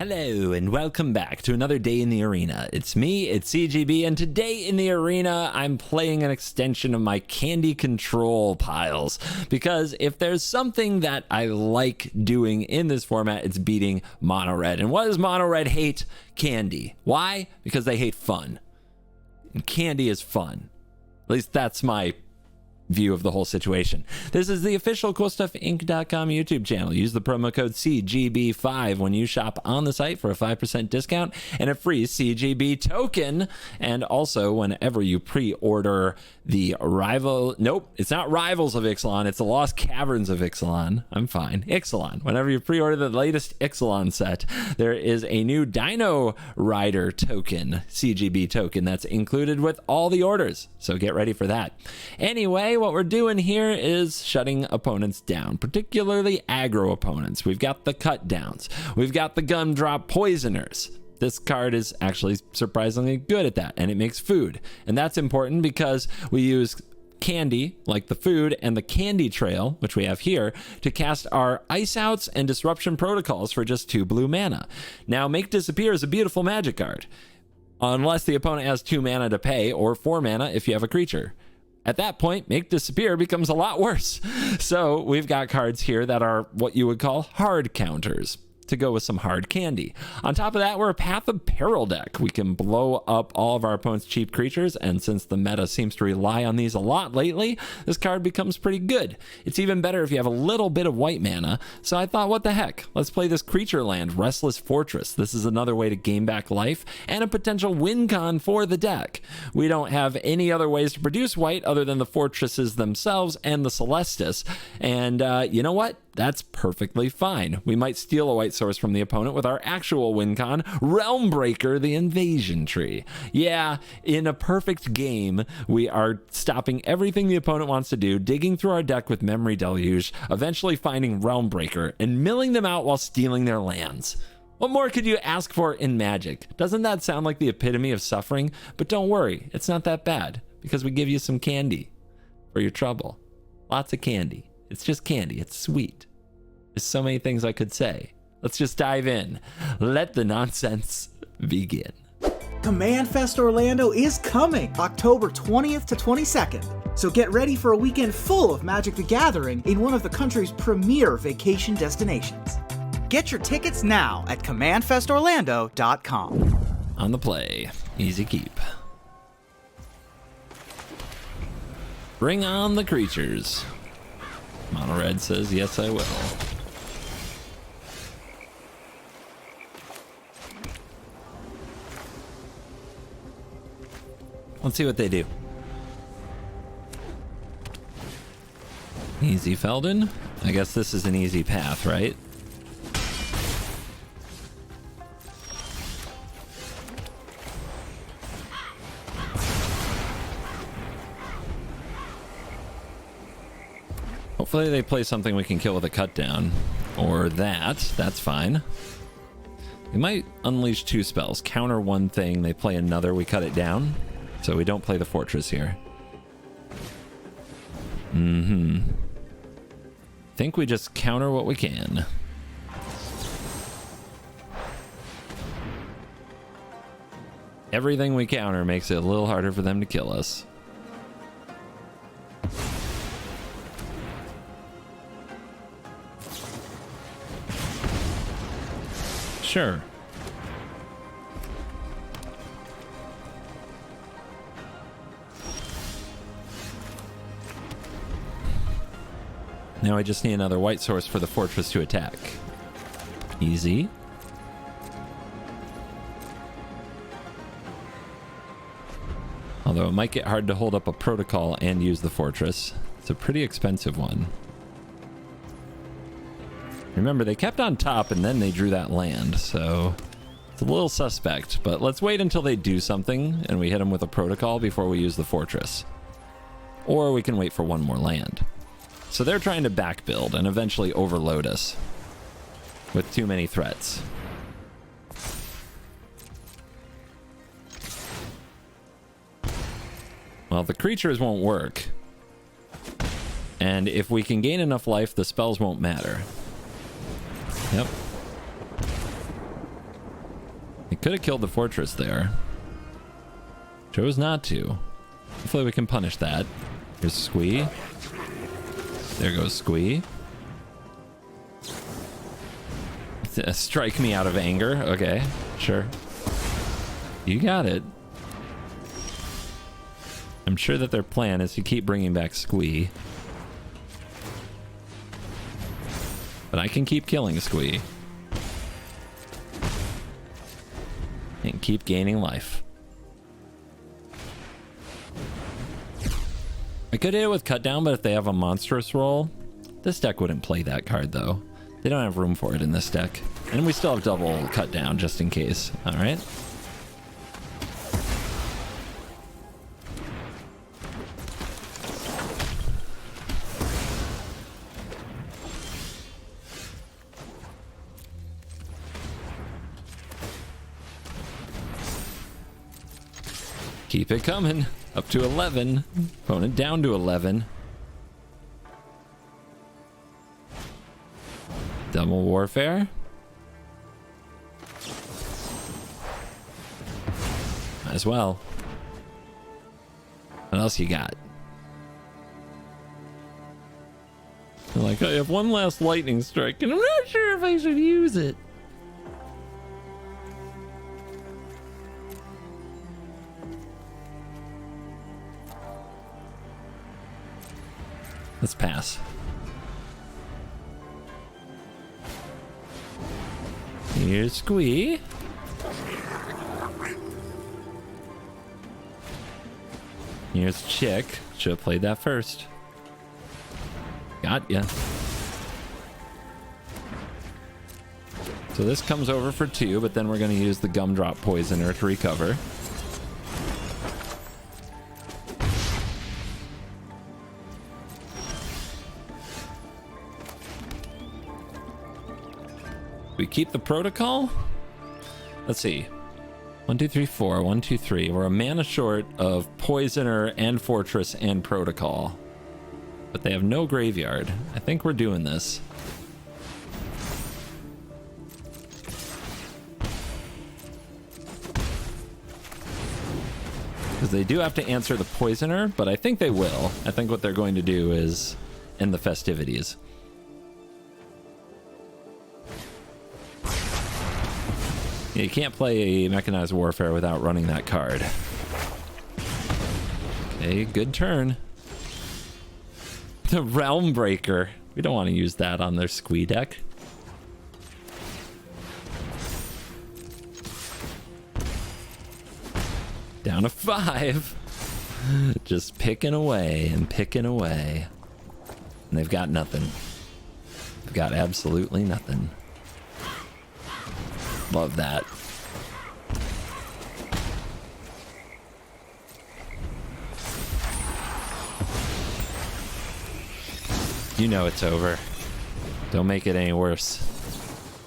Hello and welcome back to another day in the arena. It's me, it's CGB, and today in the arena I'm playing an extension of my candy control piles, because if there's something that I like doing in this format, it's beating mono red. And what does mono red hate? Candy. Why? Because they hate fun. And candy is fun. At least that's my view of the whole situation. This is the official CoolStuffInc.com YouTube channel. Use the promo code CGB5 when you shop on the site for a 5% discount and a free CGB token. And also, whenever you pre-order the it's not Rivals of Ixalan, it's the Lost Caverns of Ixalan. I'm fine. Ixalan. Whenever you pre-order the latest Ixalan set, there is a new Dino Rider token, CGB token, that's included with all the orders. So get ready for that. Anyway, what we're doing here is shutting opponents down, particularly aggro opponents. We've got the cut downs. We've got the Gumdrop poisoners. This card is actually surprisingly good at that, and it makes food. And that's important because we use candy, like the food, and the candy trail, which we have here, to cast our ice outs and disruption protocols for just 2 blue mana. Now, Make Disappear is a beautiful magic card, unless the opponent has 2 mana to pay, or 4 mana if you have a creature. At that point, Make Disappear becomes a lot worse. So we've got cards here that are what you would call hard counters, to go with some hard candy. On top of that, we're a Path of Peril deck. We can blow up all of our opponent's cheap creatures, and since the meta seems to rely on these a lot lately, this card becomes pretty good. It's even better if you have a little bit of white mana, so I thought, what the heck? Let's play this creature land, Restless Fortress. This is another way to gain back life, and a potential win con for the deck. We don't have any other ways to produce white other than the fortresses themselves and the Celestus, and you know what? That's perfectly fine. We might steal a white source from the opponent with our actual win con, Realmbreaker, the invasion tree. Yeah, in a perfect game, we are stopping everything the opponent wants to do, digging through our deck with Memory Deluge, eventually finding Realmbreaker, and milling them out while stealing their lands. What more could you ask for in Magic? Doesn't that sound like the epitome of suffering? But don't worry, it's not that bad, because we give you some candy for your trouble. Lots of candy. It's just candy. It's sweet. There's so many things I could say. Let's just dive in. Let the nonsense begin. Command Fest Orlando is coming October 20th to 22nd. So get ready for a weekend full of Magic the Gathering in one of the country's premier vacation destinations. Get your tickets now at commandfestorlando.com. On the play. Easy keep. Bring on the creatures. Mono Red says, yes, I will. Let's see what they do. Easy Feldon. I guess this is an easy path, right? Hopefully they play something we can kill with a cut down. Or that's fine. We might unleash 2 spells. Counter one thing, they play another, we cut it down. So we don't play the fortress here. Think we just counter what we can. Everything we counter makes it a little harder for them to kill us. Sure. Now I just need another white source for the fortress to attack. Easy. Although it might get hard to hold up a protocol and use the fortress. It's a pretty expensive one. Remember, they kept on top and then they drew that land, so it's a little suspect. But let's wait until they do something and we hit them with a protocol before we use the fortress. Or we can wait for one more land. So they're trying to back build and eventually overload us with too many threats. Well, the creatures won't work. And if we can gain enough life, the spells won't matter. Yep. Could have killed the fortress there. Chose not to. Hopefully we can punish that. Here's Squee. There goes Squee. Strike me out of anger. Okay, sure. You got it. I'm sure that their plan is to keep bringing back Squee. But I can keep killing Squee. And keep gaining life. I could hit it with Cut Down, but if they have a monstrous roll, this deck wouldn't play that card though. They don't have room for it in this deck. And we still have double Cut Down just in case. Alright. Keep it coming. Up to 11. Opponent down to 11. Double Warfare. Might as well. What else you got? They're like, I have one last lightning strike, and I'm not sure if I should use it. Let's pass. Here's Squee. Here's Chick. Should have played that first. Got ya. So this comes over for 2, but then we're going to use the Gumdrop Poisoner to recover. We keep the protocol? Let's see. 1, 2, 3, 4. 1, 2, 3. We're a mana short of Poisoner and Fortress and Protocol. But they have no graveyard. I think we're doing this. Because they do have to answer the Poisoner, but I think they will. I think what they're going to do is end the festivities. You can't play Mechanized Warfare without running that card. Okay, good turn. The Realmbreaker. We don't want to use that on their Squee deck. Down to 5. Just picking away and picking away. And they've got nothing. They've got absolutely nothing. Love that. You know it's over. Don't make it any worse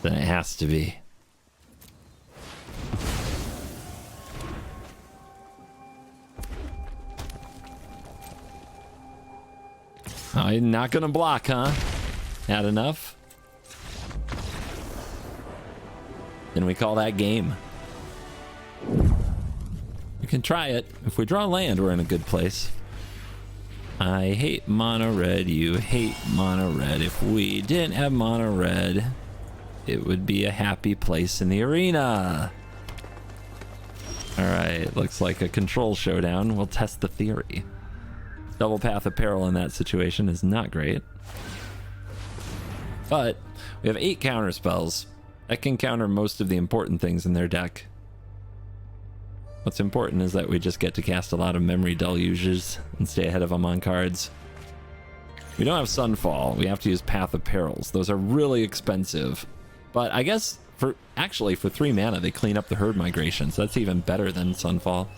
than it has to be. Oh, you're not gonna block, huh? Had enough? Then we call that game. We can try it. If we draw land, we're in a good place. I hate mono red, you hate mono red. If we didn't have mono red, it would be a happy place in the arena. Alright, looks like a control showdown. We'll test the theory. Double Path of Peril in that situation is not great. But we have 8 counter spells. That can counter most of the important things in their deck. What's important is that we just get to cast a lot of Memory Deluges and stay ahead of them on cards. We don't have Sunfall. We have to use Path of Perils. Those are really expensive. But I guess for 3 mana, they clean up the herd migration, so that's even better than Sunfall.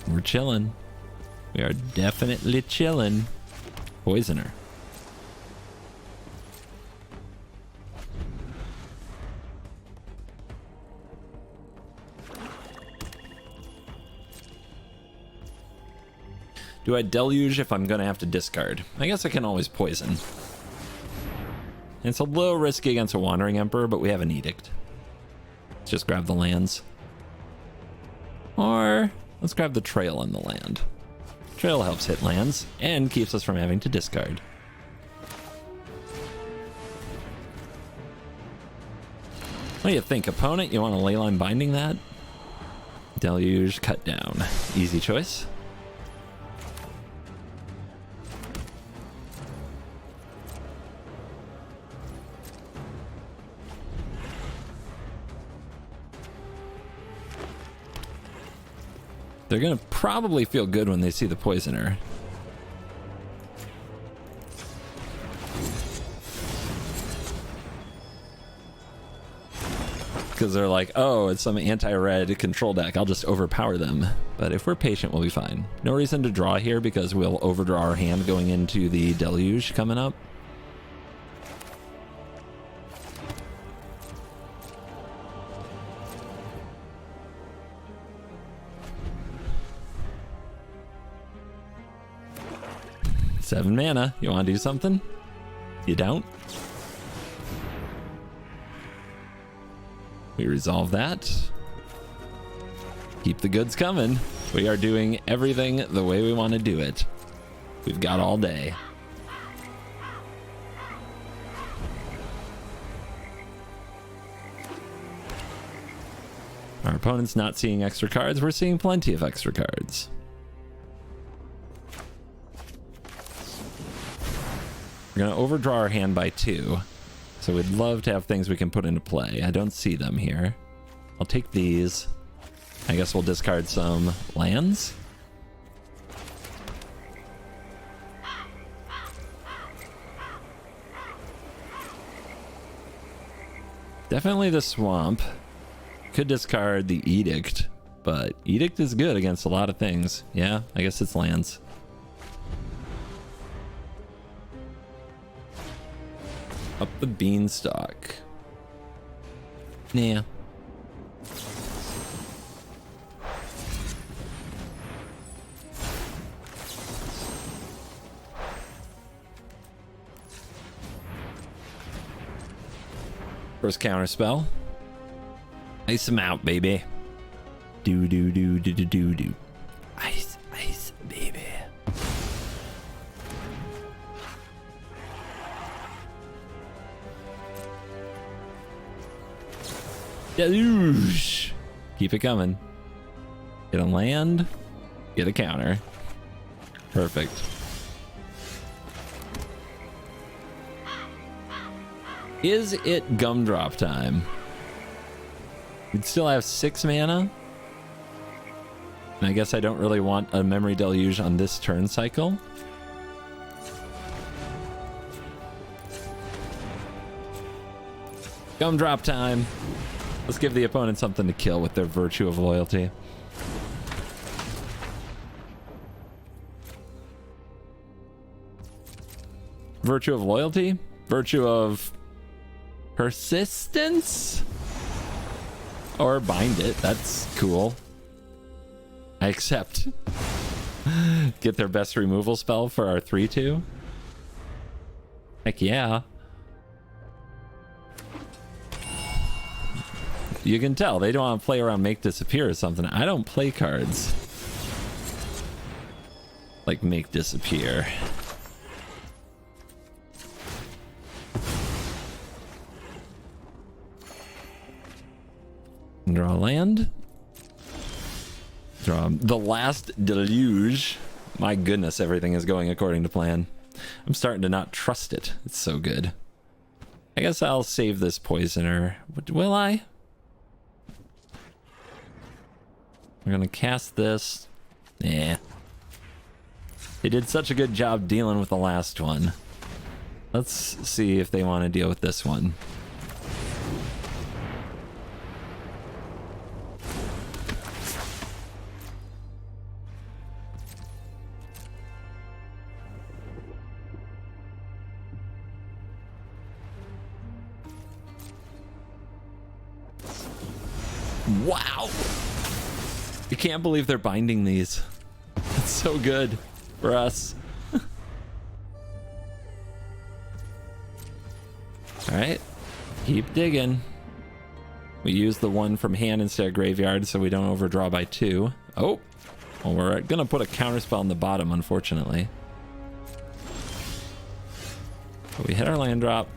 We're chilling. We are definitely chilling. Poisoner. Do I deluge if I'm gonna have to discard? I guess I can always poison. It's a little risky against a Wandering Emperor, but we have an Edict. Let's just grab the lands. Or let's grab the Trail on the land. Trail helps hit lands and keeps us from having to discard. What do you think, opponent? You want a Leyline Binding that? Deluge, cut down. Easy choice. They're gonna probably feel good when they see the Poisoner. Because they're like, oh, it's some anti-red control deck. I'll just overpower them. But if we're patient, we'll be fine. No reason to draw here because we'll overdraw our hand going into the Deluge coming up. Seven mana. You want to do something? You don't? We resolve that. Keep the goods coming. We are doing everything the way we want to do it. We've got all day. Our opponent's not seeing extra cards. We're seeing plenty of extra cards. We're going to overdraw our hand by 2. So we'd love to have things we can put into play. I don't see them here. I'll take these. I guess we'll discard some lands. Definitely the Swamp. Could discard the Edict, but Edict is good against a lot of things. Yeah, I guess it's lands. Up the Beanstalk. Nah. First counter spell. Ice him out, baby. Do do do do do do do. Ice, ice, baby. Deluge. Keep it coming. Get a land. Get a counter. Perfect. Is it Gumdrop time? We'd still have 6 mana. And I guess I don't really want a Memory Deluge on this turn cycle. Gumdrop time. Let's give the opponent something to kill with their Virtue of Loyalty. Virtue of Loyalty? Virtue of Persistence? Or bind it. That's cool. I accept. Get their best removal spell for our 3/2. Heck yeah. You can tell they don't want to play around Make Disappear or something. I don't play cards like Make Disappear. Draw land. Draw the last Deluge. My goodness, everything is going according to plan. I'm starting to not trust it. It's so good. I guess I'll save this Poisoner. Will I? We're gonna cast this. Yeah. They did such a good job dealing with the last one. Let's see if they want to deal with this one. Wow. I can't believe they're binding these. It's so good. for us. All right, keep digging. We use the one from hand instead of graveyard so we don't overdraw by 2. Oh, well, we're gonna put a counterspell on the bottom, unfortunately. But we hit our land drop.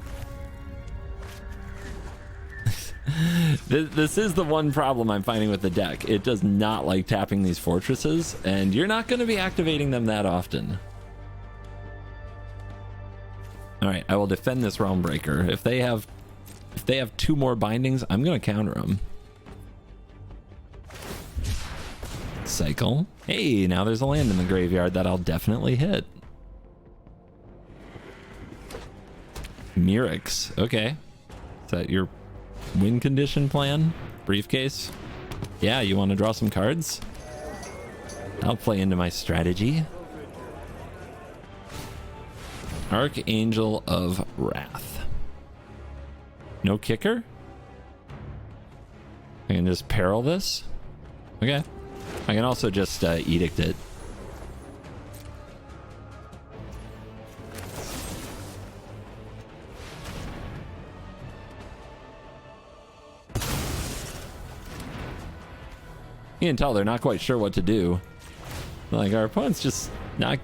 This is the one problem I'm finding with the deck. It does not like tapping these fortresses, and you're not going to be activating them that often. All right, I will defend this Realmbreaker. If they have 2 more bindings, I'm going to counter them. Cycle. Hey, now there's a land in the graveyard that I'll definitely hit. Mirix. Okay. Is that your win condition plan? Briefcase? Yeah, you want to draw some cards? I'll play into my strategy. Archangel of Wrath. No kicker? I can just peril this? Okay. I can also just edict it. You can tell they're not quite sure what to do. Like, our opponent's just not...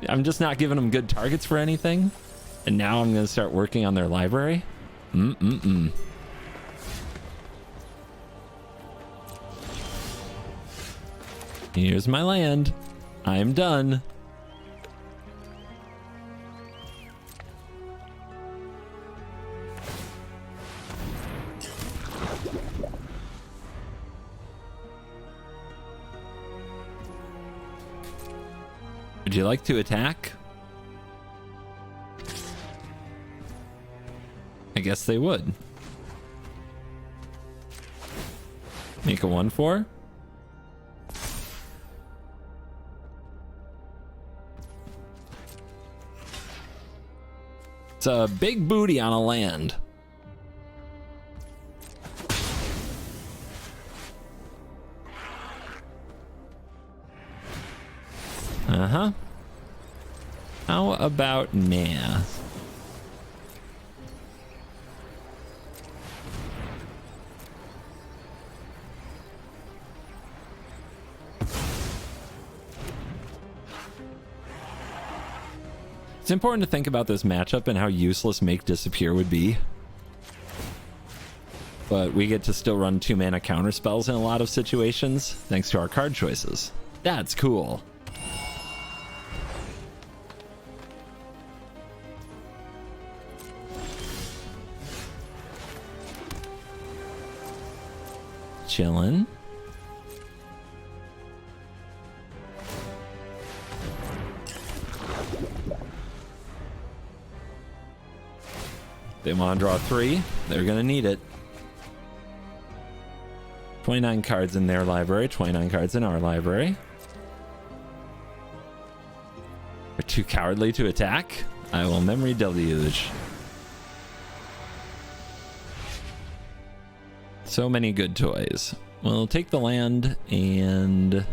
I'm just not giving them good targets for anything. And now I'm going to start working on their library. Here's my land. I'm done. Would you like to attack? I guess they would. Make a 1/4. It's a big booty on a land. Uh-huh. How about nah? It's important to think about this matchup and how useless Make Disappear would be. But we get to still run 2-mana counter spells in a lot of situations, thanks to our card choices. That's cool. Chillin'. They want to draw 3. They're going to need it. 29 cards in their library, 29 cards in our library. They're too cowardly to attack. I will Memory Deluge. So many good toys. We'll take the land, and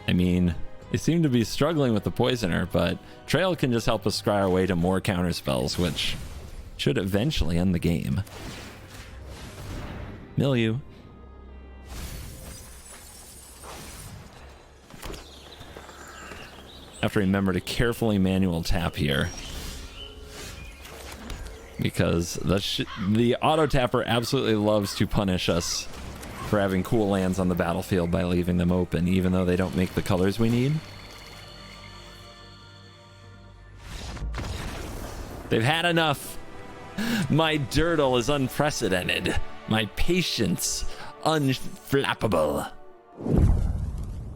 I mean, they seem to be struggling with the Poisoner, but Trail can just help us scry our way to more counter spells, which should eventually end the game. Milieu. Have to remember to carefully manual tap here, because the auto tapper absolutely loves to punish us for having cool lands on the battlefield by leaving them open, even though they don't make the colors we need. They've had enough. My dirtle is unprecedented. My patience unflappable.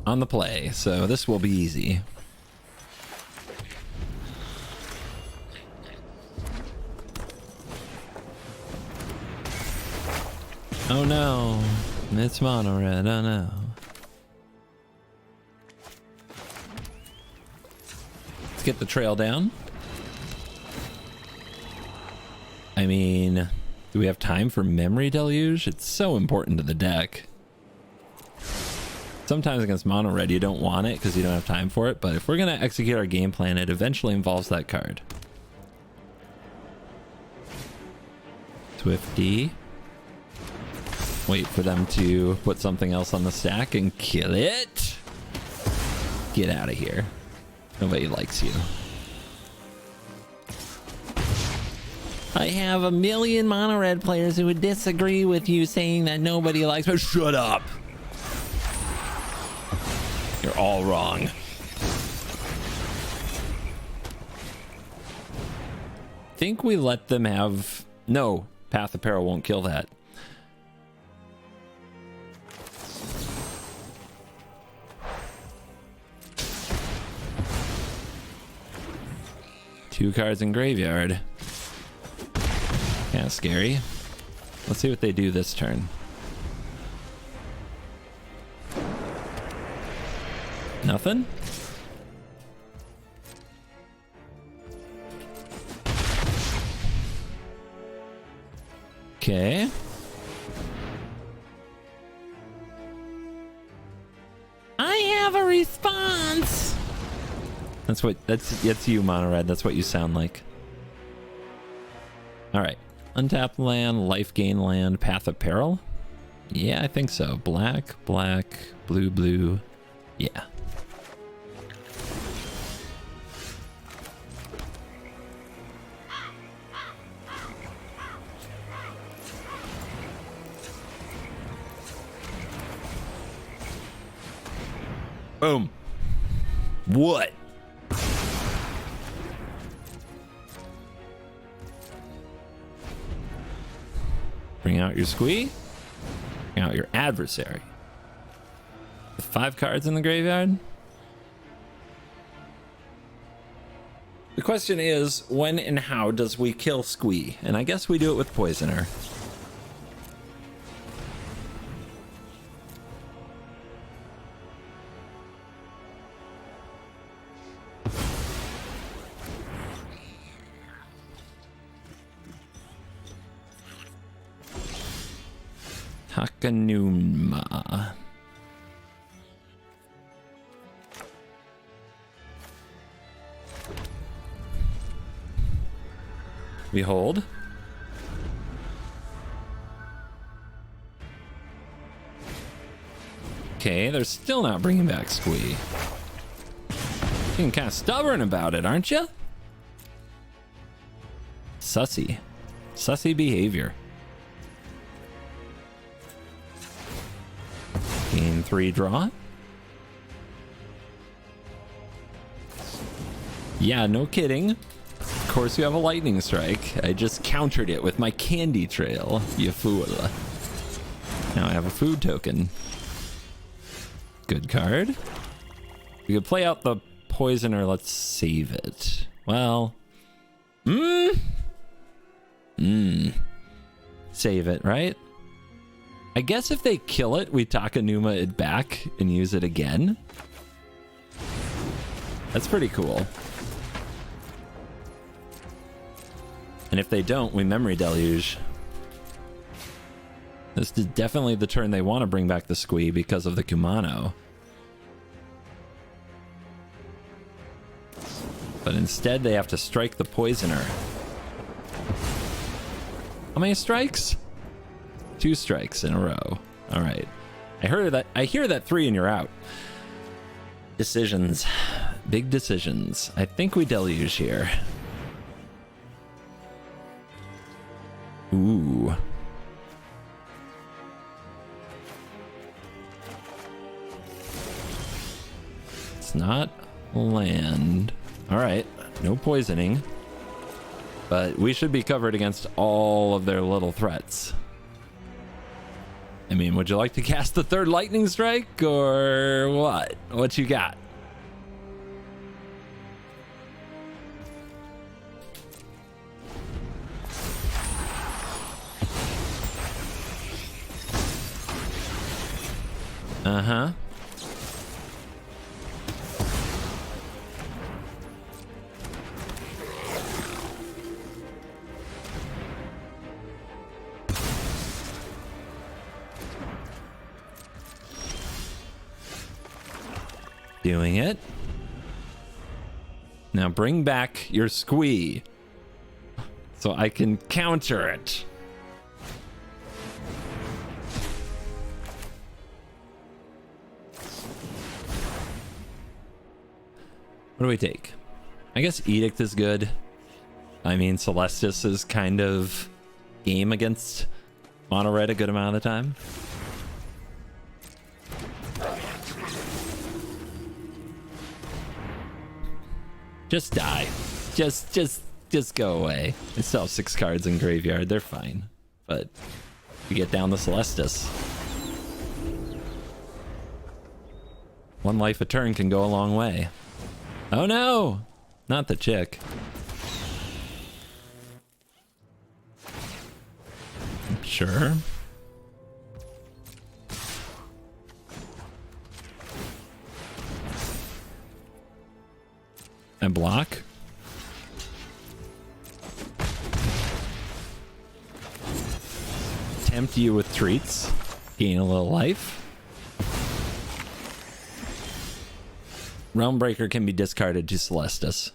On the play, so this will be easy. Oh no, it's mono red, oh no. Let's get the trail down. I mean, do we have time for Memory Deluge? It's so important to the deck. It's Sometimes against mono red, you don't want it because you don't have time for it. But if we're going to execute our game plan, it eventually involves that card. Swifty. Wait for them to put something else on the stack and kill it. Get out of here. Nobody likes you. I have a million mono red players who would disagree with you saying that nobody likes me. Shut up. You're all wrong. Think we let them have... No, Path of Peril won't kill that. Two cards in graveyard. Kind of scary. Let's see what they do this turn. Nothing? Okay. I have a response. That's you, mono red. That's what you sound like. All right. Untapped land, life gain land, Path of Peril. Yeah, I think so. Black, black, blue, blue. Yeah. Boom. What? Bring out your squee. Bring out your adversary. With 5 cards in the graveyard. The question is, when and how does we kill squee? And I guess we do it with Poisoner. Takenuma. Behold. Okay, they're still not bringing back squee. Being kind of stubborn about it, aren't you? Sussy. Sussy behavior. Game 3 draw. Yeah, no kidding. Of course you have a lightning strike. I just countered it with my candy trail, you fool. Now I have a food token. Good card. We could play out the poisoner. Let's save it. Well, save it, right? I guess if they kill it, we Takenuma it back and use it again. That's pretty cool. And if they don't, we Memory Deluge. This is definitely the turn they want to bring back the squee because of the Kumano. But instead, they have to strike the poisoner. How many strikes? 2 strikes in a row. All right. I hear that 3 and you're out. Decisions. Big decisions. I think we deluge here. Ooh. It's not land. All right. No poisoning. But we should be covered against all of their little threats. I mean, would you like to cast the 3rd lightning strike or what? What you got? Uh-huh. doing it. Now bring back your squee so I can counter it. What do we take? I guess Edict is good. I mean, Celestus is kind of game against mono red a good amount of the time. Just die. Just go away. I still have 6 cards in graveyard. They're fine. But you get down the Celestus. 1 life a turn can go a long way. Oh no! Not the chick. Sure. And block. Tempt you with treats. Gain a little life. Realmbreaker can be discarded to Celestus.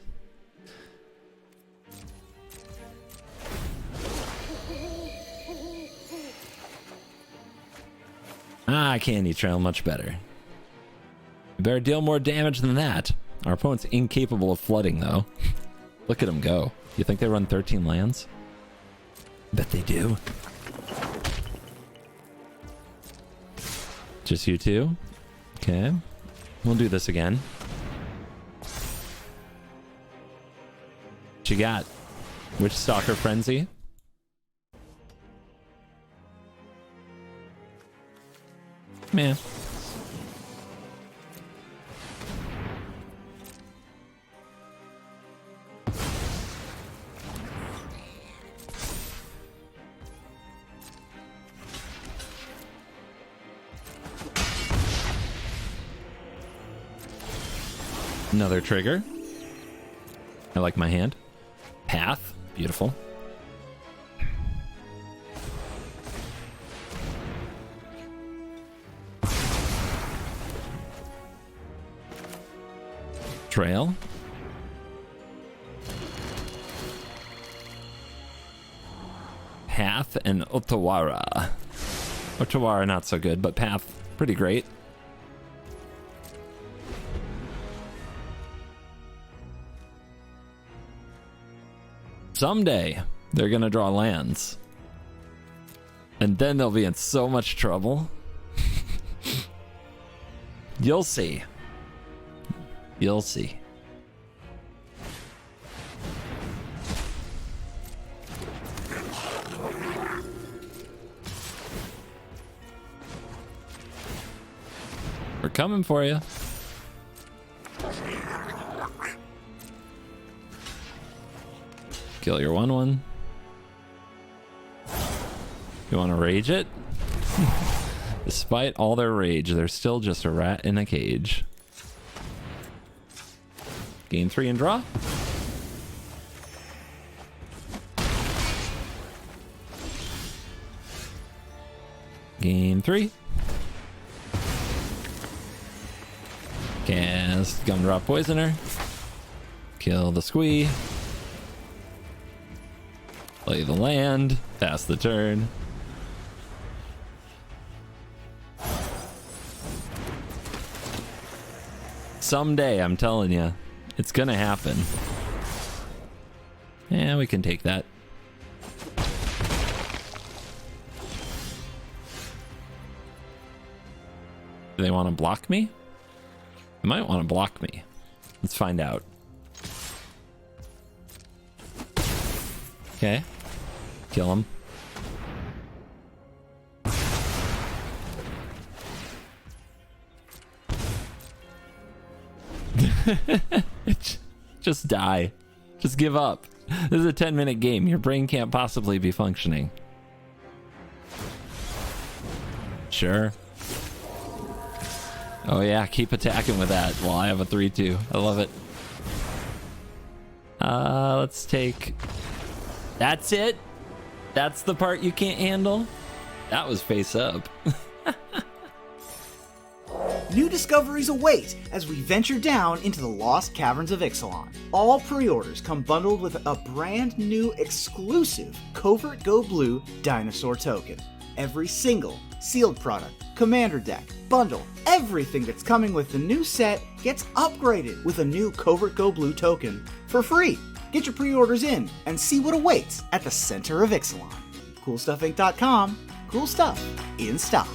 Candy Trail much better. You better deal more damage than that. Our opponent's incapable of flooding, though. Look at him go. You think they run 13 lands? Bet they do. Just you two? Okay. We'll do this again. What you got? Witch Stalker Frenzy? Man. Another trigger. I like my hand. Path. Beautiful. Trail. Path and Otawara. Otawara not so good, but Path pretty great. Someday they're gonna draw lands. And then they'll be in so much trouble. You'll see. You'll see. We're coming for you. Kill your 1/1. You want to rage it? Despite all their rage, they're still just a rat in a cage. Gain 3 and draw. Gain 3. Cast Gumdrop Poisoner. Kill the squee. Play the land. Pass the turn. Someday, I'm telling you. It's gonna happen. Yeah, we can take that. Do they want to block me? They might want to block me. Let's find out. Okay. Kill him. Just die. Just give up. This is a 10-minute game. Your brain can't possibly be functioning. Sure. Oh yeah, keep attacking with that while I have a 3/2. I love it. Let's take... That's it? That's the part you can't handle? That was face up. New discoveries await as we venture down into the lost caverns of Ixalan. All pre-orders come bundled with a brand new exclusive Covert Go Blue dinosaur token. Every single sealed product, commander deck, bundle, everything that's coming with the new set gets upgraded with a new Covert Go Blue token for free. Get your pre-orders in and see what awaits at the center of Ixalan. CoolStuffInc.com, cool stuff in stock.